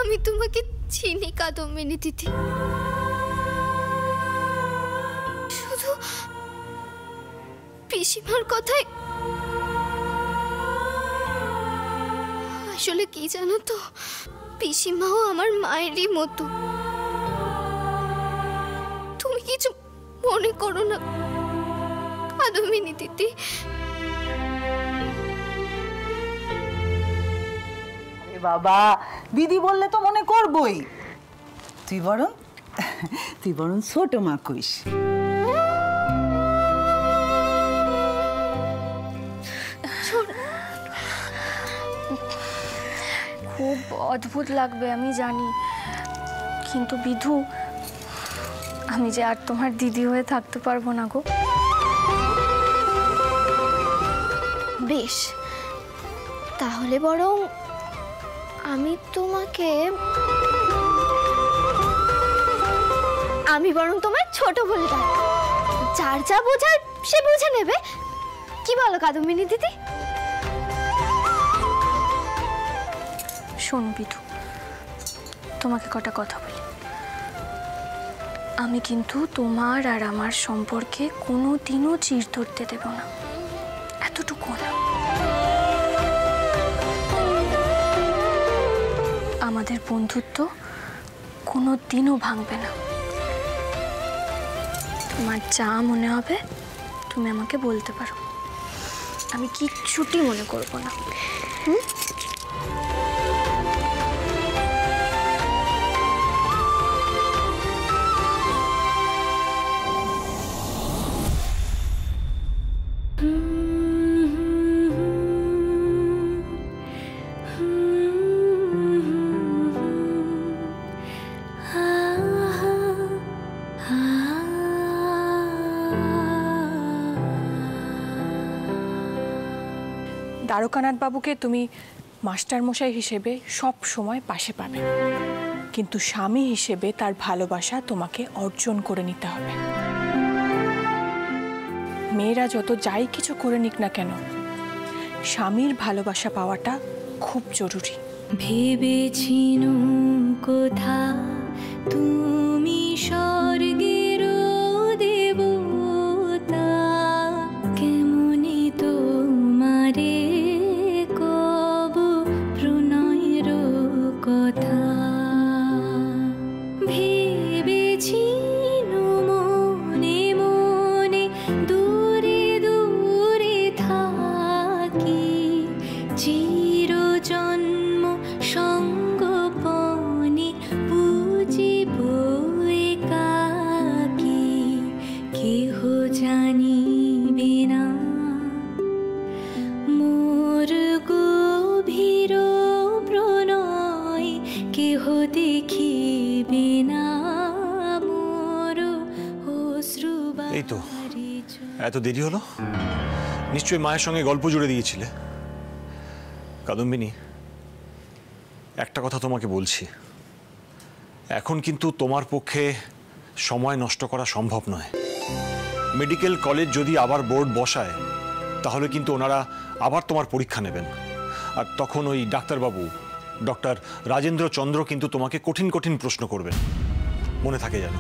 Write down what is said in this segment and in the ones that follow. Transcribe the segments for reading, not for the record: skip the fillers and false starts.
আমি তোমাকে চিনি কাদম্বিনী দিদি, শুধু পিসিমার কথায় আসলে কি জানো তো, পিসিমাও আমার মায়েরই মতো। তুমি কিছু মনে করো না কাদম্বিনী দিদি। বাবা দিদি বললে তো মনে করবই, তুই বরং ছোট মা কইস। খুব অদ্ভুত লাগবে আমি জানি, কিন্তু বিধু আমি যে আর তোমার দিদি হয়ে থাকতে পারবো না গো। বেশ, তাহলে বরং আমি তোমায় ছোট বলে ডাক, যার যা বোঝার সে বুঝে নেবে। কি বলো কাদম্বিনী দিদি? শোনো বিধু, তোমাকে কটা কথা বলি। আমি কিন্তু তোমার আর আমার সম্পর্কে কোনোদিনও চির ধরতে দেব না, এতটুকু না। আমাদের বন্ধুত্ব কোনোদিনও ভাঙবে না। তোমার যা মনে হবে তুমি আমাকে বলতে পারো, আমি কিচ্ছুটি মনে করব না। দ্বারকানাথ বাবুকে তুমি মাস্টারমশাই হিসেবে সব সময় পাশে পাবে, কিন্তু স্বামী হিসেবে তার ভালোবাসা তোমাকে অর্জন করে নিতে হবে। মেয়েরা যত যাই কিছু করে নিক না কেন, স্বামীর ভালোবাসা পাওয়াটা খুব জরুরি। ভেবেছিনু কোথা তুমি স্বর্গের দেবতা, কেমনি তোমারে কব প্রণয়ের কথা। ভেবেছিনু মনে মনে দূরে দূরে থাকি, চিরজন্ম সঙ্গপনে বুঝিব একাকী, কেহ জানিবে না মোর গভীর প্রণয়, কেহ দেখিবে না মোর অশ্রুবারি। এই তো এত দেরি হলো, নিশ্চয়ই মায়ের সঙ্গে গল্প জুড়ে দিয়েছিলে। কাদম্বিনী, একটা কথা তোমাকে বলছি, এখন কিন্তু তোমার পক্ষে সময় নষ্ট করা সম্ভব নয়। মেডিকেল কলেজ যদি আবার বোর্ড বসায়, তাহলে কিন্তু ওনারা আবার তোমার পরীক্ষা নেবেন, আর তখন ওই ডাক্তারবাবু ডক্টর রাজেন্দ্র চন্দ্র কিন্তু তোমাকে কঠিন কঠিন প্রশ্ন করবেন, মনে থাকে যেন।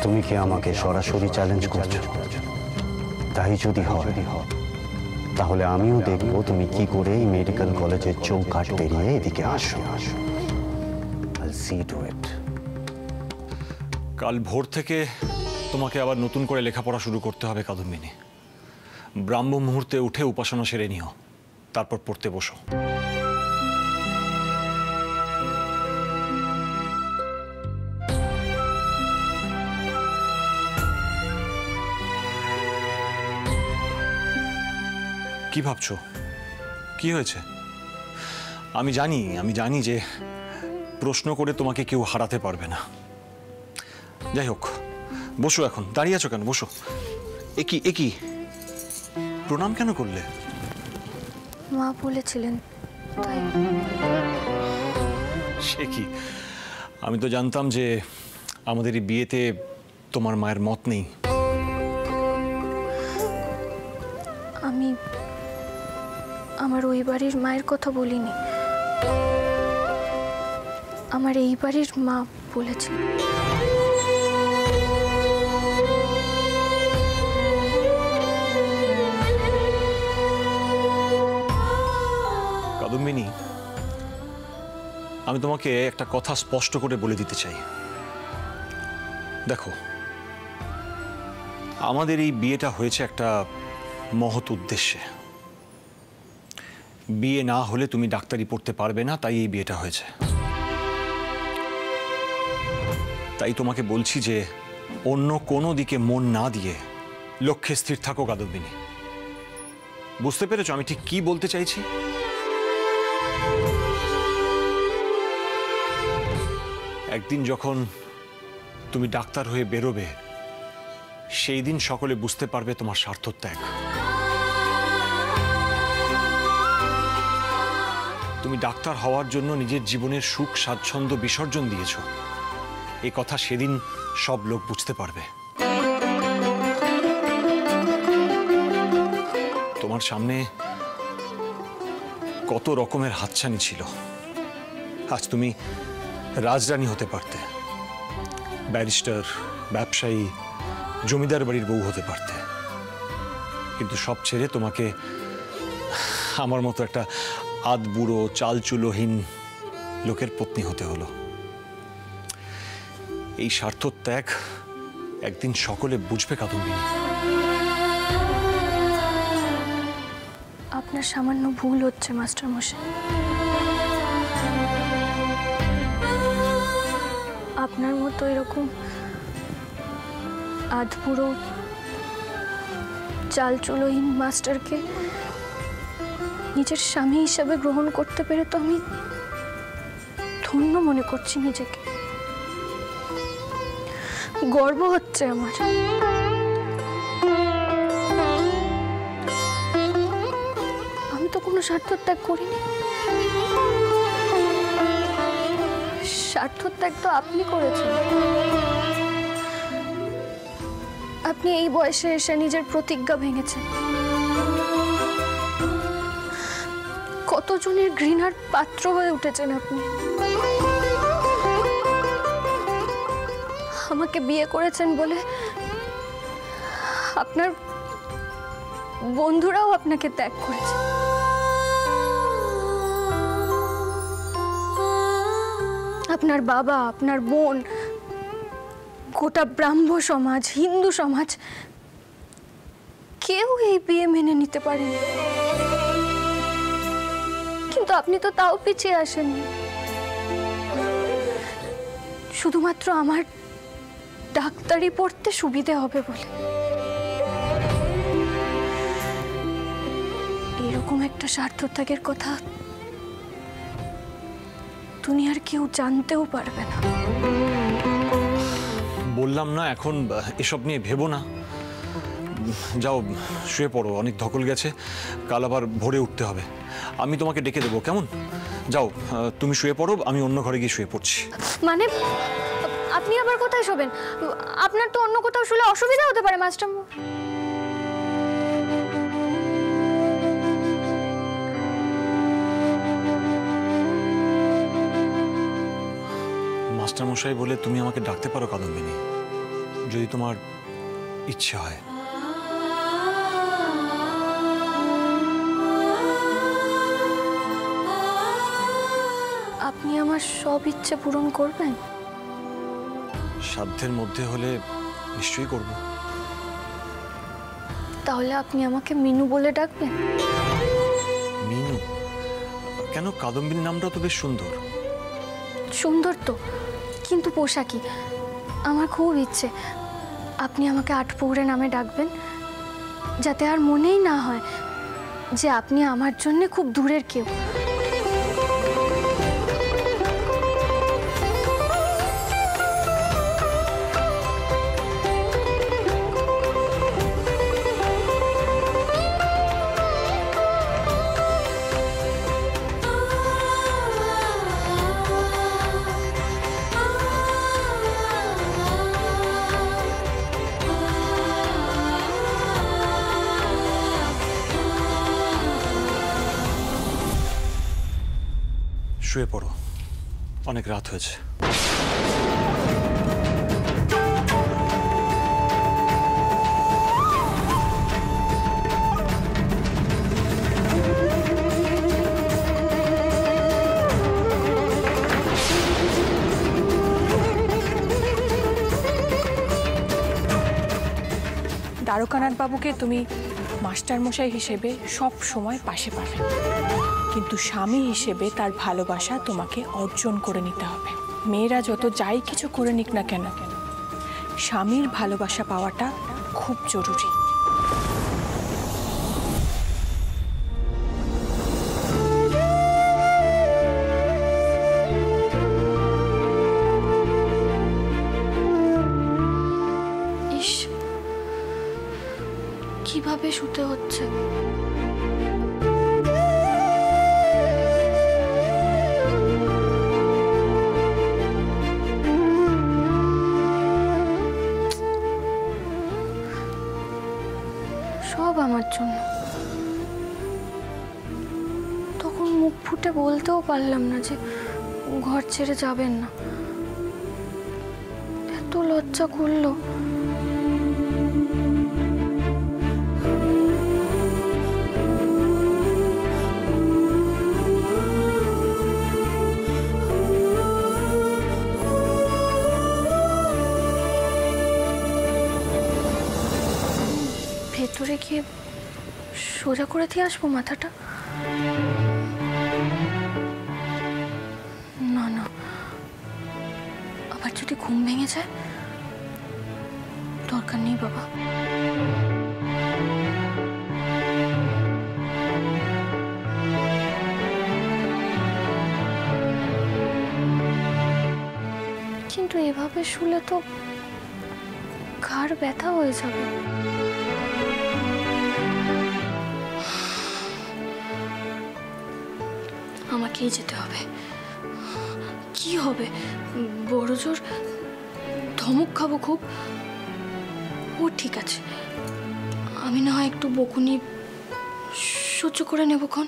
তুমি কি আমাকে সরাসরি চ্যালেঞ্জ করছো? তাই যদি হয় তাহলে আমিও দেখব তুমি কি করে এই মেডিকেল কলেজের চৌকাঠ পেরিয়ে এদিকে আসো। I'll see to it. কাল ভোর থেকে তোমাকে আবার নতুন করে লেখাপড়া শুরু করতে হবে কাদম্বিনী। ব্রাহ্ম মুহূর্তে উঠে উপাসনা সেরে নিও, তারপর পড়তে বসো। কি ভাবছো? কি হয়েছে? আমি জানি যে প্রশ্ন করে তোমাকে কেউ হারাতে পারবে না। যাই হোক, বসো। এখন দাঁড়িয়ে আছো কেন? বসো। একই প্রণাম কেন করলে? মা বলেছিলেন তাই। সে কি, আমি তো জানতাম যে আমাদের এই বিয়েতে তোমার মায়ের মত নেই। আমার ওই বাড়ির মায়ের কথা বলিনি, আমার এই বাড়ির মা বলেছে। কাদম্বিনী, আমি তোমাকে একটা কথা স্পষ্ট করে বলে দিতে চাই। দেখো, আমাদের এই বিয়েটা হয়েছে একটা মহৎ উদ্দেশ্যে। বিয়ে না হলে তুমি ডাক্তারি পড়তে পারবে না, তাই এই বিয়েটা হয়েছে। তাই তোমাকে বলছি যে অন্য কোনো দিকে মন না দিয়ে লক্ষ্যে স্থির থাকো কাদম্বিনী। বুঝতে পেরেছো আমি ঠিক কি বলতে চাইছি? একদিন যখন তুমি ডাক্তার হয়ে বেরোবে, সেই দিন সকলে বুঝতে পারবে তোমার স্বার্থত্যাগ। তুমি ডাক্তার হওয়ার জন্য নিজের জীবনের সুখ স্বাচ্ছন্দ্য বিসর্জন দিয়েছো, এই কথা সেদিন সব লোক বুঝতে পারবে। তোমার সামনে কত রকমের হাতছানি ছিল। আজ তুমি রাজরানী হতে পারতে, ব্যারিস্টার, ব্যবসায়ী, জমিদার বাড়ির বউ হতে পারতে, কিন্তু সব ছেড়ে তোমাকে আমার মতো একটা আধবুড়ো চালচুলোহীন লোকের পত্নী হতে হলো। এই স্বার্থত্যাগ একদিন সকলে বুঝবে কাদম্বিনী। আপনার সামান্য ভুল হচ্ছে মাস্টার মশাই। আপনার মতো এরকম আধপুরো চালচুলোহীন মাস্টারকে নিজের স্বামী হিসাবে গ্রহণ করতে পেরে তো আমি ধন্য মনে করছি নিজেকে। গর্ব হচ্ছে আমার। আমি তো কোনো স্বার্থত্যাগ করিনি। স্বার্থত্যাগ তো আপনি করেছেন। আপনি এই বয়সে এসে নিজের প্রতিজ্ঞা ভেঙেছেন। কতজনের ঘৃণার পাত্র হয়ে উঠেছেন আপনি। আমাকে বিয়ে করেছেন বলে আপনার বন্ধুরাও আপনাকে ত্যাগ করেছে। আপনার বাবা, আপনার বোন, গোটা ব্রাহ্ম সমাজ, হিন্দু সমাজ কেউ এই বিয়ে মেনে নিতে পারেনি। কিন্তু আপনি তো তাও পিছিয়ে আসেননি, শুধুমাত্র আমার ডাক্তারি পড়তে সুবিধে হবে বলে। এরকম একটা স্বার্থত্যাগের কথা দুনিয়ার কেউ জানতেও পারবে না। বললাম না, এখন এসব নিয়ে ভেবো না। যাও শুয়ে পড়ো, অনেক ধকল গেছে, কাল আবার ভোরে উঠতে হবে। আমি তোমাকে ডেকে দেবো, কেমন? যাও তুমি শুয়ে পড়ো, আমি অন্য ঘরে গিয়ে শুয়ে পড়ছি। মানে আপনি আবার কোথায় শোবেন? আপনার তো অন্য কোথাও শুলে অসুবিধা হতে পারে মাস্টার। মাস্টারমশাই বলে তুমি আমাকে ডাকতে পারো কাদম্বিনী, যদি তোমার ইচ্ছে হয়। আপনি আমার সব ইচ্ছে পূরণ করবেন? সাধ্যের মধ্যে হলে নিশ্চয়ই করব। তাহলে আপনি আমাকে মিনু বলে ডাকবেন? মিনু কেন? কাদম্বিনী নামটা তো বেশ সুন্দর। সুন্দর তো, কিন্তু পোশাকি। আমার খুব ইচ্ছে আপনি আমাকে আটপৌরে নামে ডাকবেন, যাতে আর মনেই না হয় যে আপনি আমার জন্য খুব দূরের কেউ। শুয়ে পড়ো, অনেক রাত হয়েছে। দ্বারকানাথ বাবুকে তুমি মাস্টারমশাই হিসেবে সব সময় পাশে পাবে, কিন্তু স্বামী হিসেবে তার ভালোবাসা তোমাকে অর্জন করে নিতে হবে। মেয়েরা যত যাই কিছু করে নিক না কেন, স্বামীর ভালোবাসা পাওয়াটা খুব জরুরি। কিভাবে শুতে হচ্ছে। সব আমার জন্য। তখন মুখ ফুটে বলতেও পারলাম না যে ঘর ছেড়ে যাবেন না। এত লজ্জা করলো। ভেতরে গিয়ে সোজা করে দিয়ে আসবো মাথাটা? না না, আবার যদি ঘুম ভেঙে যায়? দরকার নেই বাবা। কিন্তু এভাবে শুলে তো ঘাড় ব্যথা হয়ে যাবে। আমাকেই যেতে হবে। কি হবে? বড় জোর ধমক খাবো খুব। ও ঠিক আছে, আমি না হয় একটু বকুনি সহ্য করে নেবক্ষণ।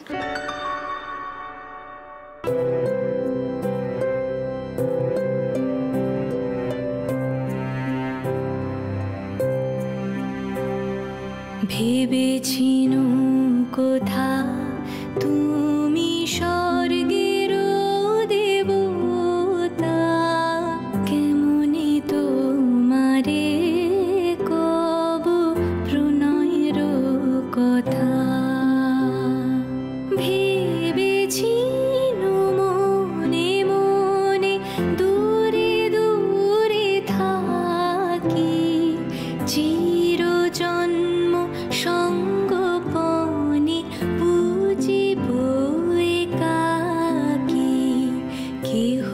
ভেবেছিন কোথা তুমি স্বর্গের দেবতা, কেমনি তোমারে কব প্রণয়ের কথা। ভেবেছিন মনে মনে দূরে দূরে থাকি, চিরজন্ম সঙ্গপনে বুঝিব একাকী কেহ।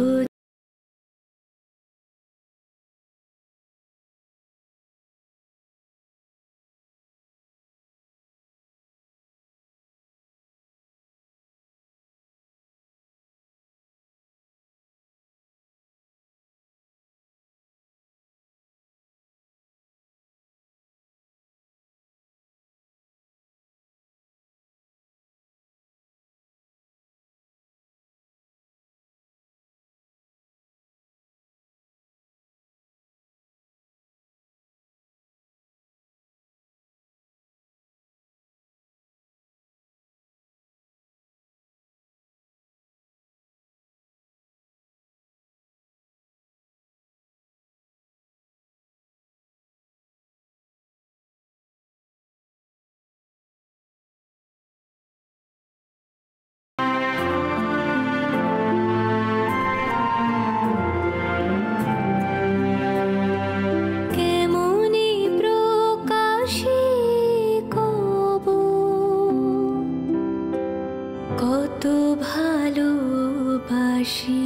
কত ভালোবাসি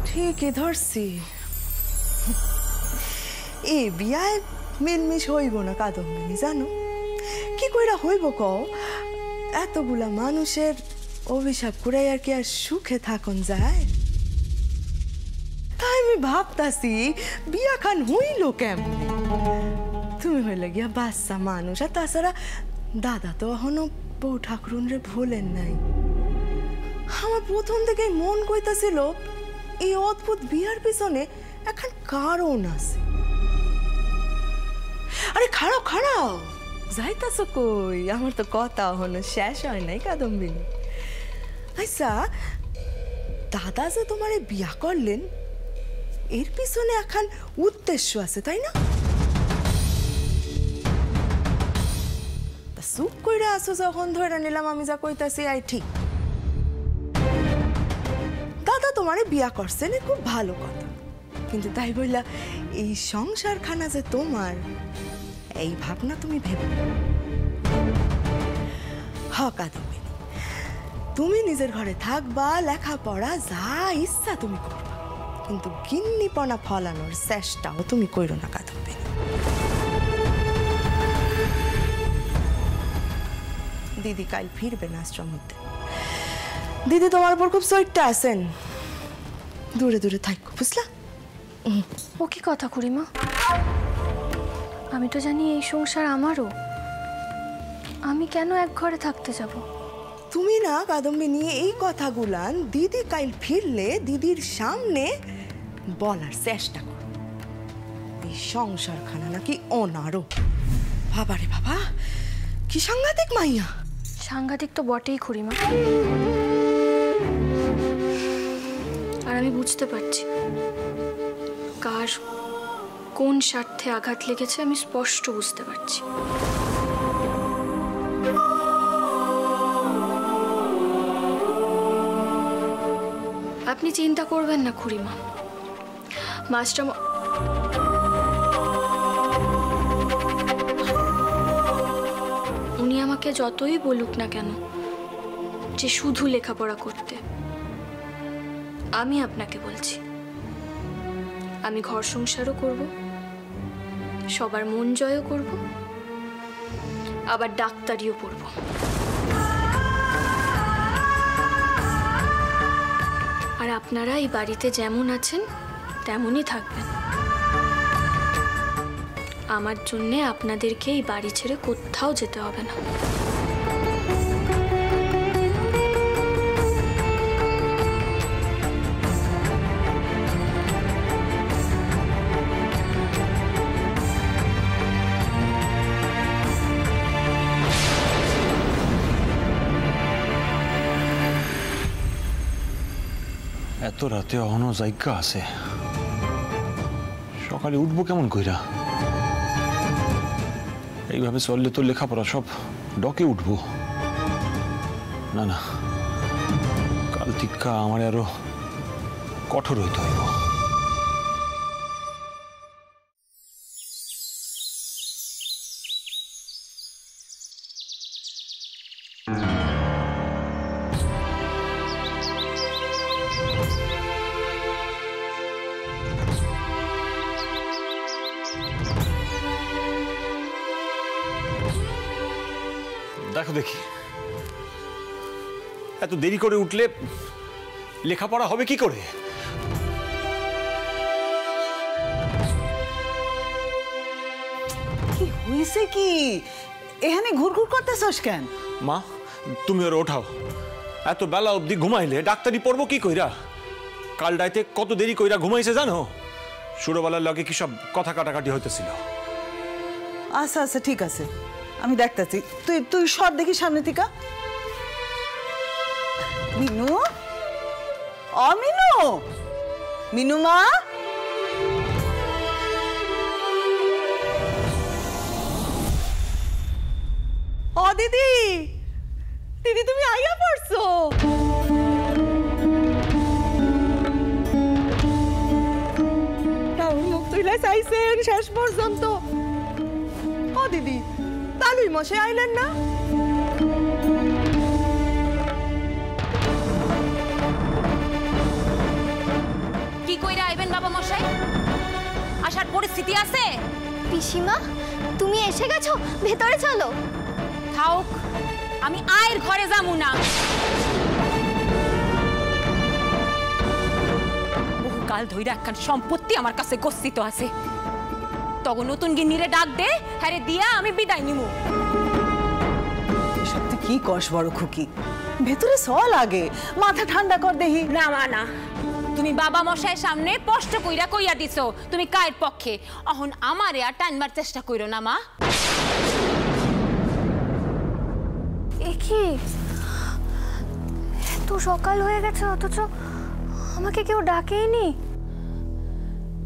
ঠিকই ধরছি। এই বিয়ায় মিলমিশ হইব না কাদম্বিনী, জানো কি কইরা হইব কও? এতগুলা মানুষের অভিশাপ করে আর কি আর সুখে থাকুন যায়? তাই আমি ভাবতাছি বিয়া খান হইল কেমনে? তুমি হইলে গিয়া বাচ্চা মানুষ, আর তাছাড়া দাদা তো এখনো বউ ঠাকুরুন রে ভোলেন নাই। আমার প্রথম থেকে মন কইতাছিল এই অদ্ভুত বিয়ার পিছনে এখন কারণ আছে। আরে খাড়াও খাড়াও, যাইতাছ কই? আমার তো কথা হলো শেষ হয় নাই কাদম্বিনী। আচ্ছা, দাদা যে তোমারে বিয়া করলেন এর পিছনে এখন উদ্দেশ্য আছে, তাই না? চুপ কইরা আছো যখন, ধরে নিলাম আমি যা কইতাছি আই ঠিক। দাদা তোমারে বিয়া করছেন খুব ভালো কথা, কিন্তু তাই বললা এই সংসার খানা যে তোমার, এই ভাবনা তুমি ভেবে কাদম্বিনী, তুমি নিজের ঘরে থাকবা, লেখাপড়া যা ইচ্ছা তুমি করবা, কিন্তু গিন্নিপনা ফলানোর চেষ্টাও তুমি কইরো না কাদম্বিনী। দিদি কাল ফিরবেন আশ্রম হতে। দিদি তোমার উপর খুব সইটটা আছেন, দূরে দূরে থাকো, বুঝলা? ও কি কথা খুড়িমা? আমি তো জানি এই সংসার আমারও, আমি কেন এক ঘরে থাকতে যাব? তুমি না কাদম্বিনী এই কথাগুলান দিদি কাল ফিরলে দিদির সামনে বলার চেষ্টা করো। এই সংসার খানা নাকি অনারও। বাবারে বাবা, কি সাংঘাতিক মাইয়া! সাংঘাতিক তো বটেই খুড়িমা, আর আমি বুঝতে পারছি কার কোন স্বার্থে আঘাত লেগেছে, আমি স্পষ্ট বুঝতে পারছি। আপনি চিন্তা করবেন না খুড়িমা, মাস্টার উনি আমাকে যতই বলুক না কেন যে শুধু লেখাপড়া করতে, আমি আপনাকে বলছি আমি ঘর সংসারও করব, সবার মন জয়ও করব, আবার ডাক্তারিও পড়ব। আর আপনারা এই বাড়িতে যেমন আছেন তেমনই থাকবেন। আমার জন্যে আপনাদেরকে এই বাড়ি ছেড়ে কোথাও যেতে হবে না। এত রাতে অহনো জায়গা আছে, সকালে উঠবো কেমন কইরা? এইভাবে চললে তো লেখাপড়া সব ডকে উঠবো। না না, কাল থেকে আমার আরো কঠোর হইতে হইব। দেখো দেখি, এত দেরি করে উঠলে লেখাপড়া হবে কি করে? কি হয়েছে কি? এখানে ঘুরঘুর করতেছস কেন? মা, তুমি ওর ওঠাও। এত বেলা অবধি ঘুমাইলে ডাক্তারি পড়বো কি কইরা? কাল রাইতে কত দেরি কইরা ঘুমাইছে জানো? সুরবালার লগে কি সব কথা কাটাকাটি হইতেছিল। আচ্ছা আচ্ছা ঠিক আছে, আমি দেখতেছি। তুই তুই সব দেখি সামনে থেকে। মিনু, মিনু, মিনু মা, দিদি, দিদি তুমি আইয়া পড়ছো? মুখ তুইলে চাইছেন শেষ পর্যন্ত। দিদি, তালুই মশাই আইলেন না? কি কইরা আইবেন বাবা মশাই? আসার পরিস্থিতি আছে? পিসিমা তুমি এসে গেছো, ভেতরে চলো। থাক, আমি আয়ের ঘরে যামু না। বহুকাল ধইরা একখান সম্পত্তি আমার কাছে গচ্ছিত আছে, তখন নতুন গিন্নিরে ডাক দে, হ্যাঁ দিয়া আমি বিদায় নিমু। এসব তুই কি কস বড় খুকি? ভেতরে সল আগে, মাথা ঠান্ডা কর দেহি। না মা না, তুমি বাবা মশাইয়ের সামনে স্পষ্ট কইরা কইয়া দিছো তুমি কায়ের পক্ষে। অহন আমারে আর টানবার চেষ্টা কইরো না মা। এ কি, এত সকাল হয়ে গেছে অথচ আমাকে কেউ ডাকেইনি।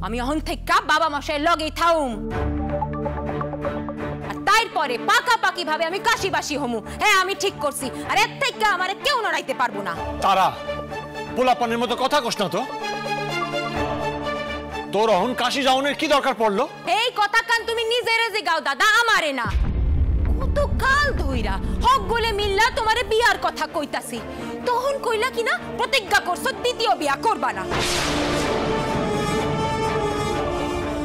আমি অহন থেকে বাবা মশাইয়ের লগেই থাউম, আর তারপরে পাকাপাকি ভাবে আমি কাশিবাসী হমু। হ্যাঁ আমি ঠিক করছি, আর এর থেকে আমারে কেউ নড়াইতে পারবো না। তারা পোলাপানের মতো কথা কস না তো। তোর অহন কাশি যাওনের কি দরকার পড়লো? এই কথা কান তুমি নিজেরে জিগাও দাদা, আমারে না। কত কাল ধইরা হক বলে মিল্লা তোমারে বিয়ার কথা কইতাছি, তখন কইলা কিনা প্রতিজ্ঞা করছো দ্বিতীয় বিয়া করবা না।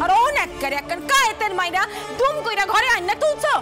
আর অনেক করে একখান কায়েতের মাইরা দুম কইরা ঘরে আইনা তুলছো।